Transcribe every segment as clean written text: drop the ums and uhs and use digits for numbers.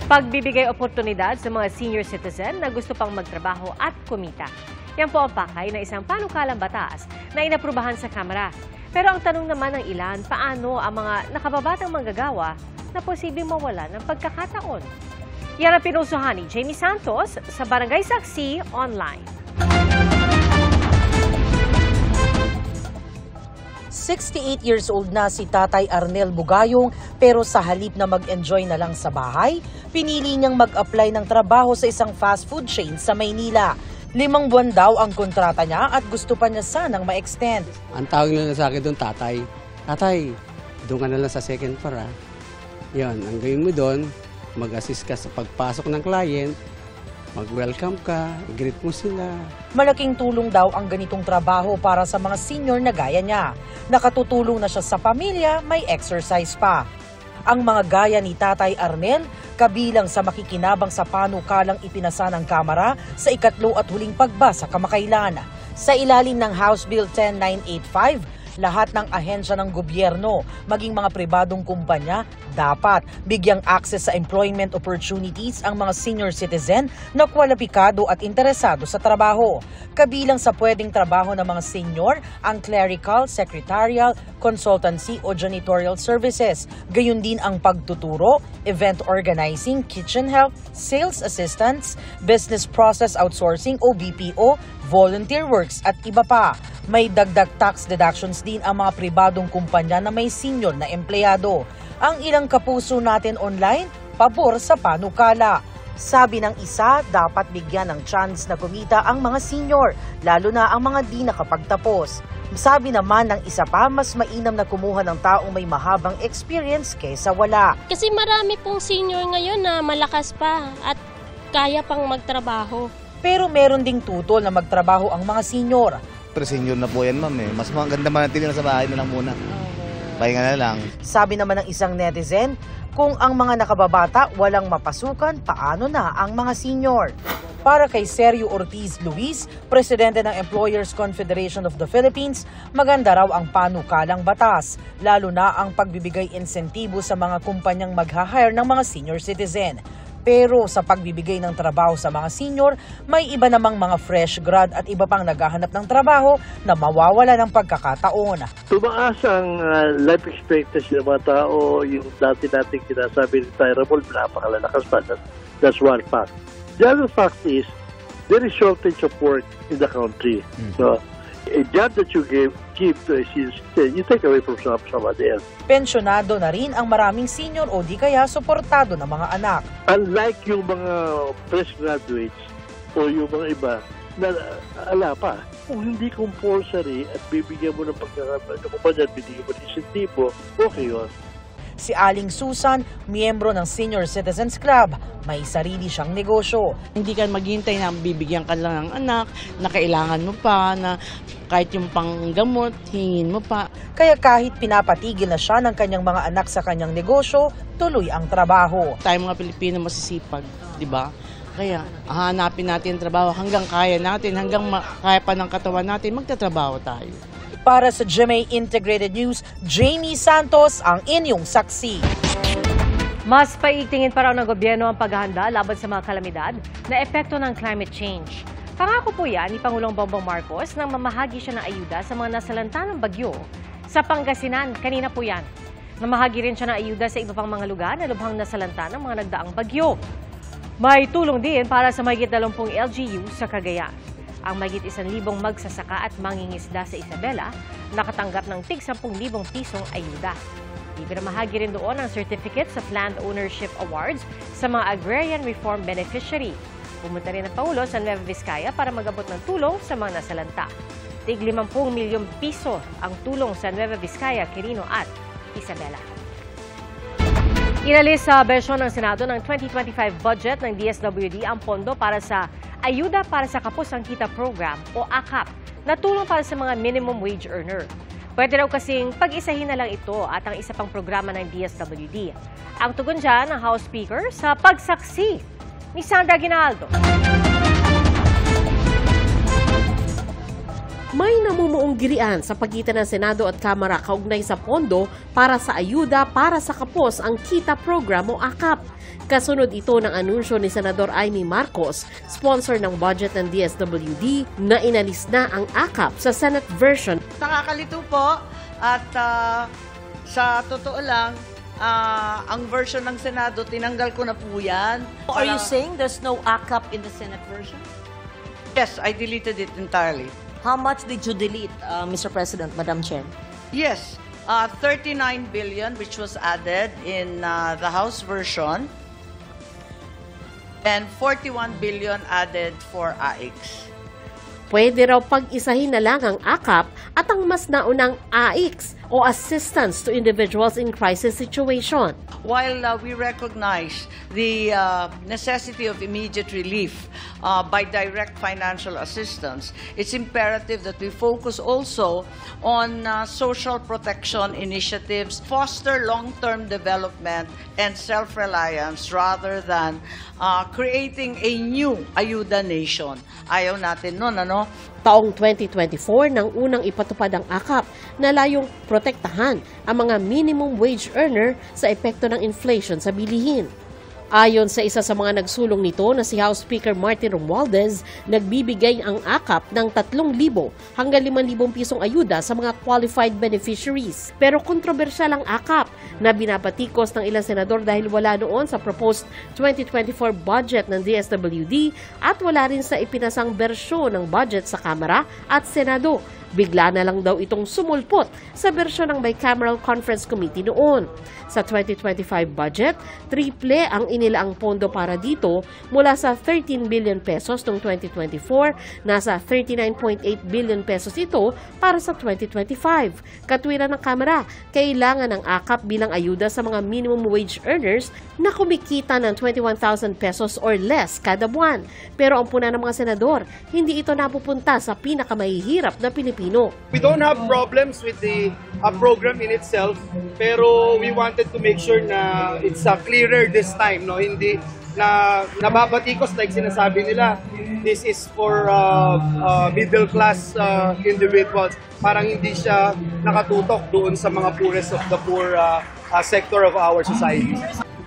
Pagbibigay oportunidad sa mga senior citizen na gusto pang magtrabaho at kumita. Yan po ang pakay ng isang panukalang batas na inaprubahan sa Kamara. Pero ang tanong naman ng ilan, paano ang mga nakababatang manggagawa na posibleng mawala ng pagkakataon? Yan ang pinusuhan ni Jamie Santos sa Barangay Saksi Online. 68 years old na si Tatay Arnel Bugayong pero sa halip na mag-enjoy na lang sa bahay, pinili niyang mag-apply ng trabaho sa isang fast food chain sa Maynila. 5 buwan daw ang kontrata niya at gusto pa niya sanang ma-extend. Ang tawag nila sa akin doon, tatay. Tatay, doon ka na lang sa second floor, ha? Yan, ang gawin mo doon, mag-assist ka sa pagpasok ng client, mag-welcome ka, greet mo sila. Malaking tulong daw ang ganitong trabaho para sa mga senior na gaya niya. Nakatutulong na siya sa pamilya, may exercise pa. Ang mga gaya ni Tatay Arnel, kabilang sa makikinabang sa panukalang ipinasa ng Kamara sa ikatlong at huling pagbasa kamakailan. Sa ilalim ng House Bill 10985, lahat ng ahensya ng gobyerno, maging mga pribadong kumpanya, dapat bigyang access sa employment opportunities ang mga senior citizen na kwalipikado at interesado sa trabaho. Kabilang sa pwedeng trabaho ng mga senior, ang clerical, secretarial, consultancy o janitorial services. Gayon din ang pagtuturo, event organizing, kitchen help, sales assistants, business process outsourcing o BPO, volunteer works at iba pa. May dagdag tax deductions din ang mga pribadong kumpanya na may senior na empleyado. Ang ilang kapuso natin online, pabor sa panukala. Sabi ng isa, dapat bigyan ng chance na kumita ang mga senior, lalo na ang mga di nakapagtapos. Sabi naman ng isa pa, mas mainam na kumuha ng taong may mahabang experience kaysa wala. Kasi marami pong senior ngayon na malakas pa at kaya pang magtrabaho. Pero meron ding tutol na magtrabaho ang mga senior. Pero senior na po yan, ma'am, eh. Mas maganda manatili na sa bahay na lang muna. Pahinga na lang. Sabi naman ng isang netizen, kung ang mga nakababata walang mapasukan, paano na ang mga senior? Para kay Sergio Ortiz Luis, presidente ng Employers Confederation of the Philippines, maganda raw ang panukalang batas, lalo na ang pagbibigay insentibo sa mga kumpanyang mag-hire ng mga senior citizen. Pero sa pagbibigay ng trabaho sa mga senior, may iba namang mga fresh grad at iba pang naghahanap ng trabaho na mawawala ng pagkakataon. Tumaas ang life expectancy ng mga tao, yung dati nating sinasabi retirable, napakalalakas pa. That's one fact. The other fact is, there is shortage of work in the country. So, a job that you give to a senior citizen, you take away from somebody else. Pensyonado na rin ang maraming senior o di kaya suportado ng mga anak. Unlike yung mga fresh graduates o yung mga iba na ala pa, kung hindi compulsory at bibigyan mo ng pagkakataon, bibigyan mo ng insentibo, okay yun. Si Aling Susan, miyembro ng Senior Citizens Club, may sarili siyang negosyo. Hindi ka maghintay na bibigyan ka lang ng anak, na kailangan mo pa, na kahit yung panggamot, hingin mo pa. Kaya kahit pinapatigil na siya ng kanyang mga anak sa kanyang negosyo, tuloy ang trabaho. Tayo mga Pilipino masisipag, di ba? Kaya hanapin natin trabaho hanggang kaya natin, hanggang kaya pa ng katawan natin, magtatrabaho tayo. Para sa GMA Integrated News, Jamie Santos ang inyong saksi. Mas paigtingin pa raw ng gobyerno ang paghahanda laban sa mga kalamidad na epekto ng climate change. Pangako po yan ni Pangulong Bongbong Marcos nang mamahagi siya ng ayuda sa mga nasalanta ng bagyo. Sa Pangasinan, kanina po yan. Namahagi rin siya ng ayuda sa iba pang mga lugar na lubhang nasalanta ng mga nagdaang bagyo. May tulong din para sa mahigit 20 LGU sa Cagayan. Ang mahigit 1,000 magsasaka at mangingisda sa Isabela nakatanggap ng tig 10,000 pisong ayuda. Ipinamahagi rin doon ang certificates of land ownership awards sa mga agrarian reform beneficiary. Pumunta rin ang Pangulo sa Nueva Vizcaya para magabot ng tulong sa mga nasalanta. Tig 50 milyong piso ang tulong sa Nueva Vizcaya, Quirino at Isabela. Inalis sa bersyon ng Senado ng 2025 budget ng DSWD ang pondo para sa Ayuda para sa Kapos ang Kita Program o AKAP na tulong para sa mga minimum wage earner. Pwede raw kasing pag-isahin na lang ito at ang isa pang programa ng DSWD. Ang tugon dyan ng House Speaker sa pagsaksi ni Sandra Ginaldo. May namumuong girian sa pagitan ng Senado at Kamara kaugnay sa pondo para sa ayuda para sa kapos ang Kita Program o AKAP. Kasunod ito ng anunsyo ni Senador Amy Marcos, sponsor ng budget ng DSWD, na inalis na ang AKAP sa Senate version. Nakakalito po at sa totoo lang, ang version ng Senado, tinanggal ko na po yan. Are you saying there's no AKAP in the Senate version? Yes, I deleted it entirely. How much did you delete, Mr. President, Madam Chair? Yes, 39 billion which was added in the House version and 41 billion added for AIX. Pwede raw pag-isahin na lang ang AKAP at ang mas naunang AIX o Assistance to Individuals in Crisis Situation. While we recognize the necessity of immediate relief by direct financial assistance, it's imperative that we focus also on social protection initiatives, foster long-term development and self-reliance rather than creating a new ayuda nation. Ayaw natin nun, ano? Taong 2024 nang unang ipatupad ang AKAP na layong protektahan ang mga minimum wage earner sa epekto ng inflation sa bilihin. Ayon sa isa sa mga nagsulong nito na si House Speaker Martin Romualdez, nagbibigay ang AKAP ng 3,000 hanggang 5,000 pisong ayuda sa mga qualified beneficiaries. Pero kontrobersyal ang AKAP na binabatikos ng ilang senador dahil wala noon sa proposed 2024 budget ng DSWD at wala rin sa ipinasang bersyon ng budget sa Kamara at Senado. Bigla na lang daw itong sumulpot sa bersyon ng Bicameral Conference Committee noon. Sa 2025 budget, triple ang inilaang pondo para dito mula sa 13 billion pesos noong 2024, nasa 39.8 billion pesos ito para sa 2025. Katwiran ng Kamara, kailangan ng AKAP bilang ayuda sa mga minimum wage earners na kumikita ng 21,000 pesos or less kada buwan. Pero ang puna ng mga senador, hindi ito napupunta sa pinakamahihirap na Pilipino. We don't have problems with the program in itself, pero we wanted to make sure na it's clearer this time, no? Hindi na nababatikos like sinasabi nila, this is for middle class individuals. Parang hindi siya nakatutok doon sa mga poorest of the poor sector of our society.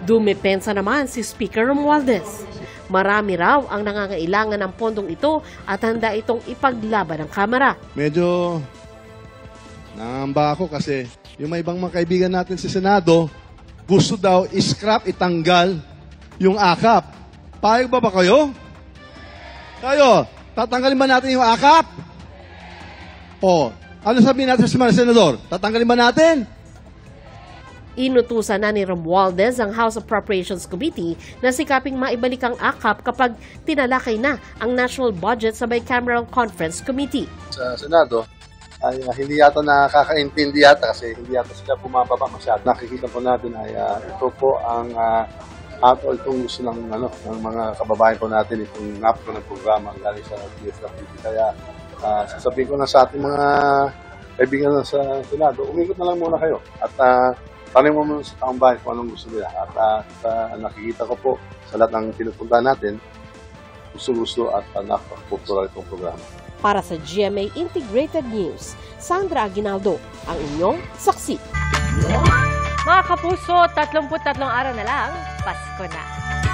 Dumepensa naman si Speaker Romualdez. Marami raw ang nangangailangan ng pondong ito at handa itong ipaglaban ng Kamara. Medyo nangamba ako kasi yung may ibang mga kaibigan natin sa Senado, gusto daw i-scrap, itanggal yung AKAP. Payag ba kayo? Kayo, tatanggalin ba natin yung AKAP? O, ano sabihin natin sa mga senador? Tatanggalin ba natin? Inutusan na ni Romualdez ang House Appropriations Committee na sikaping maibalik ang AKAP kapag tinalakay na ang national budget sa Bicameral Conference Committee. Sa Senado, ay hindi yata nakakaintindi yata kasi hindi yata sila bumababa masyado. Nakikita po natin ay ito po ang itong gusto ng mga kababayan po natin, itong napko ng programa galing sa DSWD. Kaya sasabihin ko na sa ating mga kaibigan sa Senado, umikot na lang muna kayo at tanong mo muna sa taong bayan kung anong gusto nila. At nakikita ko po sa lahat ng pinupuntahan natin, gusto-gusto at napakapopulار itong programa. Para sa GMA Integrated News, Sandra Aguinaldo, ang inyong saksi. Mga kapuso, 33 araw na lang, Pasko na.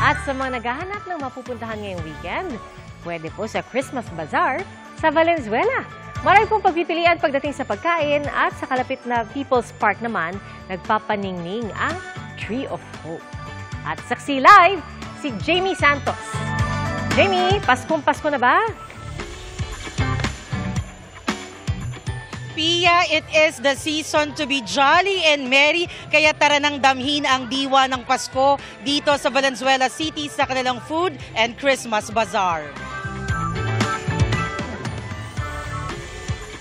At sa mga naghahanap ng mapupuntahan ngayong weekend, pwede po sa Christmas Bazaar sa Valenzuela. Marami pong pagpipilian pagdating sa pagkain at sa kalapit na People's Park naman, nagpapaningning ang Tree of Hope. At saksi live, si Jamie Santos. Jamie, Paskong-Pasko na ba? Pia, it is the season to be jolly and merry, kaya tara nang damhin ang diwa ng Pasko dito sa Valenzuela City sa kanilang Food and Christmas Bazaar.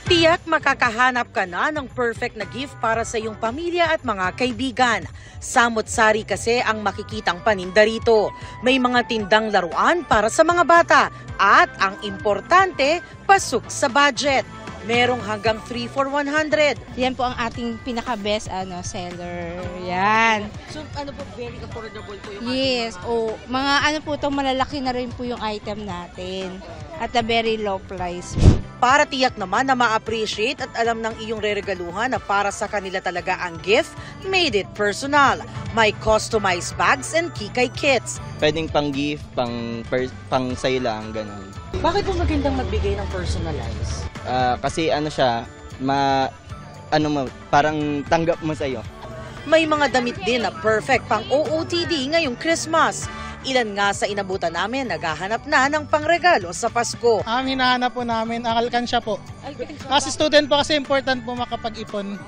Tiyak makakahanap ka na ng perfect na gift para sa iyong pamilya at mga kaibigan. Samot-sari kasi ang makikitang paninda rito. May mga tindang laruan para sa mga bata at ang importante, pasok sa budget. Merong hanggang 3 for 100. Yan po ang ating pinaka-best seller. Yan. So ano po, very affordable po yung Yes. Mga po malalaki na rin po yung item natin at a very low price. Para tiyak naman na ma-appreciate at alam ng iyong reregaluhan na para sa kanila talaga ang gift, made it personal. May customized bags and kikay kits. Pwedeng pang gift, pang sa'yo lang, ganun. Bakit mo magandang magbigay ng personalized? Kasi ano siya, parang tanggap mo sa'yo. May mga damit din na perfect pang OOTD ngayong Christmas. Ilan nga sa inabutan namin naghahanap na ng pangregalo sa Pasko. Ang hinahanap po namin, ang alkansya po. Kasi student po kasi important po makapag-ipon.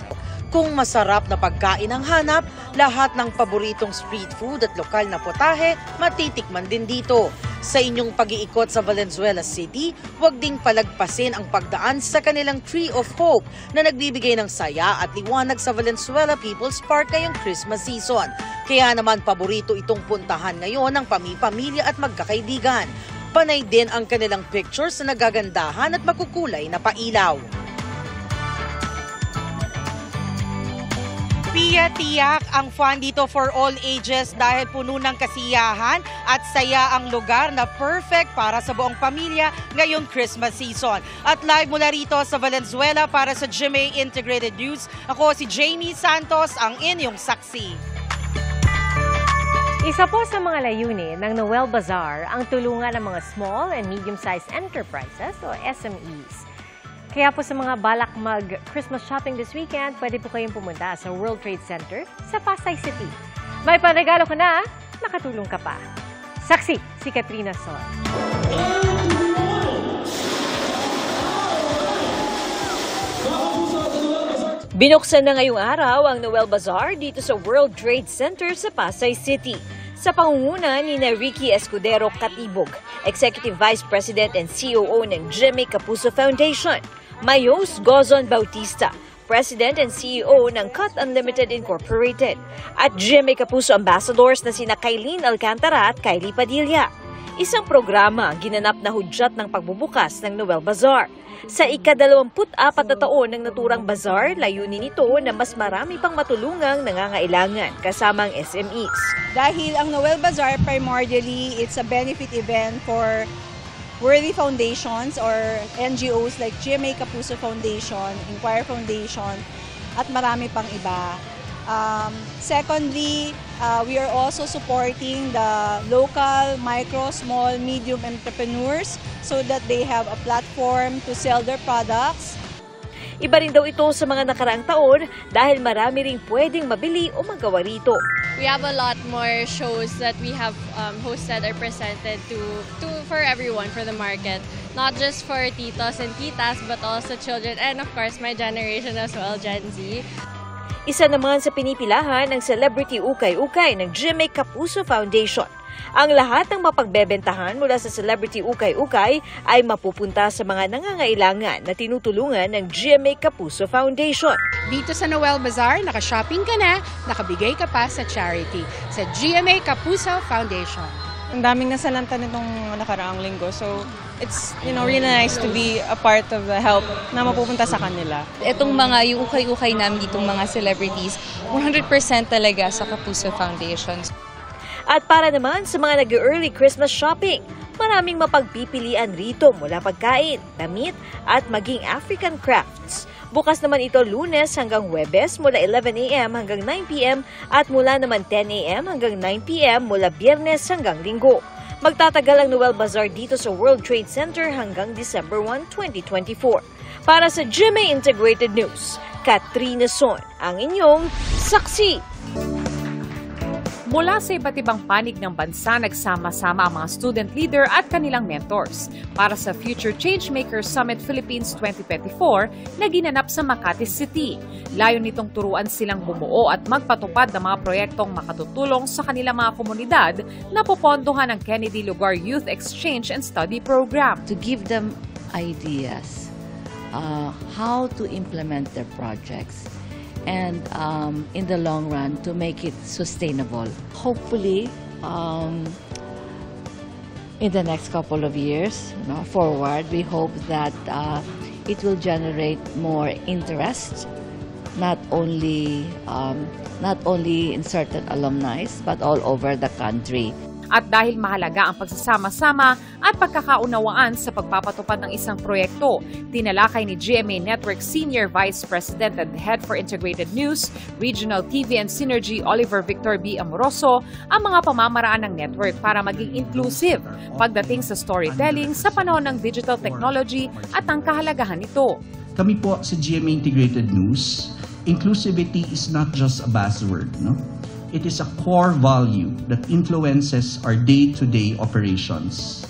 Kung masarap na pagkain ang hanap, lahat ng paboritong street food at lokal na potahe matitikman din dito. Sa inyong pag-iikot sa Valenzuela City, huwag ding palagpasin ang pagdaan sa kanilang Tree of Hope na nagbibigay ng saya at liwanag sa Valenzuela People's Park ngayong Christmas season. Kaya naman paborito itong puntahan ngayon ng pamilya at magkakaibigan. Panay din ang kanilang pictures na nagagandahan at makukulay na pailaw. Tiyak ang fun dito for all ages dahil puno ng kasiyahan at saya ang lugar na perfect para sa buong pamilya ngayong Christmas season. At live mula rito sa Valenzuela para sa GMA Integrated News, ako si Jamie Santos, ang inyong saksi. Isa po sa mga layunin ng Noel Bazaar ang tulungan ng mga small and medium-sized enterprises o SMEs. Kaya po sa mga balak mag-Christmas shopping this weekend, pwede po kayong pumunta sa World Trade Center sa Pasay City. May panregalo ka na, nakatulong ka pa. Saksi, si Katrina Son. Binuksan na ngayong araw ang Noel Bazaar dito sa World Trade Center sa Pasay City. Sa pangunguna ni Ricky Escudero Katibog, Executive Vice President and COO ng GMA Kapuso Foundation, Mayos Gozon Bautista, President and CEO ng Cut Unlimited Incorporated, at GMA Kapuso Ambassadors na sina Kailin Alcantara at Kylie Padilla. Isang programa ang ginanap na hudyat ng pagbubukas ng Noel Bazaar. Sa ika-24 na taon ng naturang bazaar, layunin nito na mas marami pang matulungang nangangailangan kasama ang SMEs. Dahil ang Noel Bazaar primarily, it's a benefit event for worthy foundations or NGOs like GMA Kapuso Foundation, Inquire Foundation, at marami pang iba. Secondly, we are also supporting the local micro, small, medium entrepreneurs so that they have a platform to sell their products. Iba rin daw ito sa mga nakaraang taon dahil marami ring pwedeng mabili o magawa rito. We have a lot more shows that we have hosted or presented for everyone, for the market. Not just for titos and titas, but also children and of course my generation as well, Gen Z. Isa naman sa pinipilahan ng Celebrity Ukay-Ukay ng GMA Kapuso Foundation. Ang lahat ng mapagbebentahan mula sa Celebrity Ukay-Ukay ay mapupunta sa mga nangangailangan na tinutulungan ng GMA Kapuso Foundation. Dito sa Noel Bazaar, nakashopping ka na, nakabigay ka pa sa charity sa GMA Kapuso Foundation. Ang daming nasalanta nitong nakaraang linggo. So, it's really nice to be a part of the help na mapupunta sa kanila. Itong mga yung ukay-ukay namin ditong mga celebrities, 100% talaga sa Kapuso Foundation. At para naman sa mga nag-early Christmas shopping, maraming mapagpipilian rito mula pagkain, damit at maging African crafts. Bukas naman ito Lunes hanggang Huwebes mula 11 a.m. hanggang 9 p.m. at mula naman 10 a.m. hanggang 9 p.m. mula Biyernes hanggang Linggo. Magtatagal ang Noel Bazaar dito sa World Trade Center hanggang December 1, 2024. Para sa GMA Integrated News, Katrina Son, ang inyong saksi. Mula sa iba't ibang panig ng bansa, nagsama-sama ang mga student leader at kanilang mentors para sa Future Changemakers Summit Philippines 2024 na ginanap sa Makati City. Layo nitong turuan silang bumuo at magpatupad ng mga proyektong makatutulong sa kanilang mga komunidad na popondohan ng Kennedy Lugar Youth Exchange and Study Program. To give them ideas how to implement their projects. And in the long run, to make it sustainable. Hopefully, in the next couple of years, forward, we hope that it will generate more interest, not only in certain alumni, but all over the country. At dahil mahalaga ang pagsasama-sama at pagkakaunawaan sa pagpapatupad ng isang proyekto, tinalakay ni GMA Network Senior Vice President and Head for Integrated News, Regional TV and Synergy Oliver Victor B. Amoroso ang mga pamamaraan ng network para maging inclusive pagdating sa storytelling sa panahon ng digital technology at ang kahalagahan nito. Kami po sa GMA Integrated News, inclusivity is not just a buzzword, no? It is a core value that influences our day-to-day operations.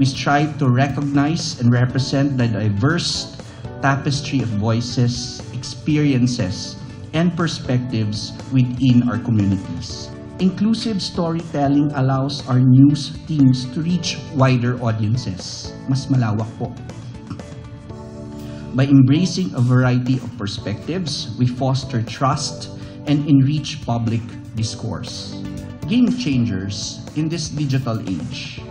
We strive to recognize and represent the diverse tapestry of voices, experiences, and perspectives within our communities. Inclusive storytelling allows our news teams to reach wider audiences. Mas malawak po. By embracing a variety of perspectives, we foster trust and enrich public discourse. Game changers in this digital age,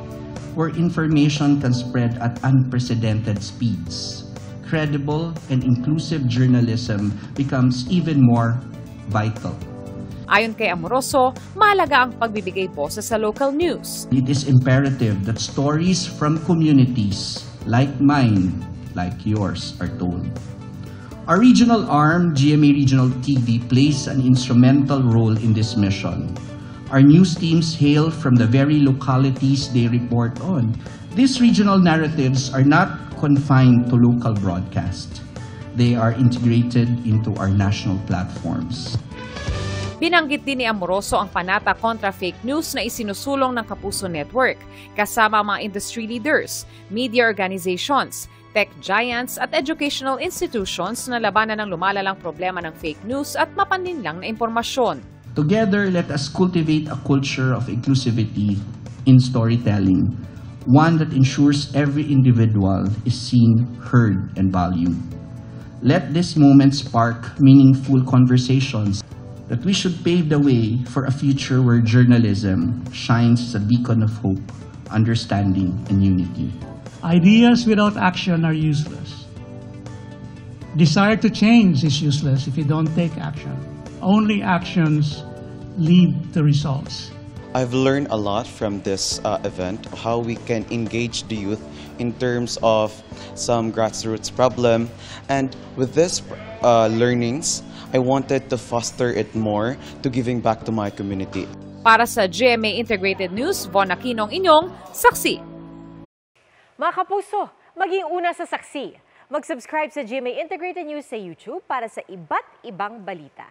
where information can spread at unprecedented speeds, credible and inclusive journalism becomes even more vital. Ayon kay Amoroso, mahalaga ang pagbibigay boses sa local news. It is imperative that stories from communities like mine, like yours, are told. Our regional arm, GMA Regional TV, plays an instrumental role in this mission. Our news teams hail from the very localities they report on. These regional narratives are not confined to local broadcast. They are integrated into our national platforms. Binanggit din ni Amoroso ang panata kontra fake news na isinusulong ng Kapuso Network, kasama ang mga industry leaders, media organizations, tech giants at educational institutions na labanan ng lumalalang problema ng fake news at mapaninlang na impormasyon. Together, let us cultivate a culture of inclusivity in storytelling, one that ensures every individual is seen, heard, and valued. Let this moment spark meaningful conversations that we should pave the way for a future where journalism shines as a beacon of hope, understanding, and unity. Ideas without action are useless. Desire to change is useless if you don't take action. Only actions lead to results. I've learned a lot from this event, how we can engage the youth in terms of some grassroots problem. And with this learnings, I wanted to foster it more to giving back to my community. Para sa GMA Integrated News, Von Aquino ang inyong saksi. Mga kapuso, maging una sa saksi. Mag-subscribe sa GMA Integrated News sa YouTube para sa iba't ibang balita.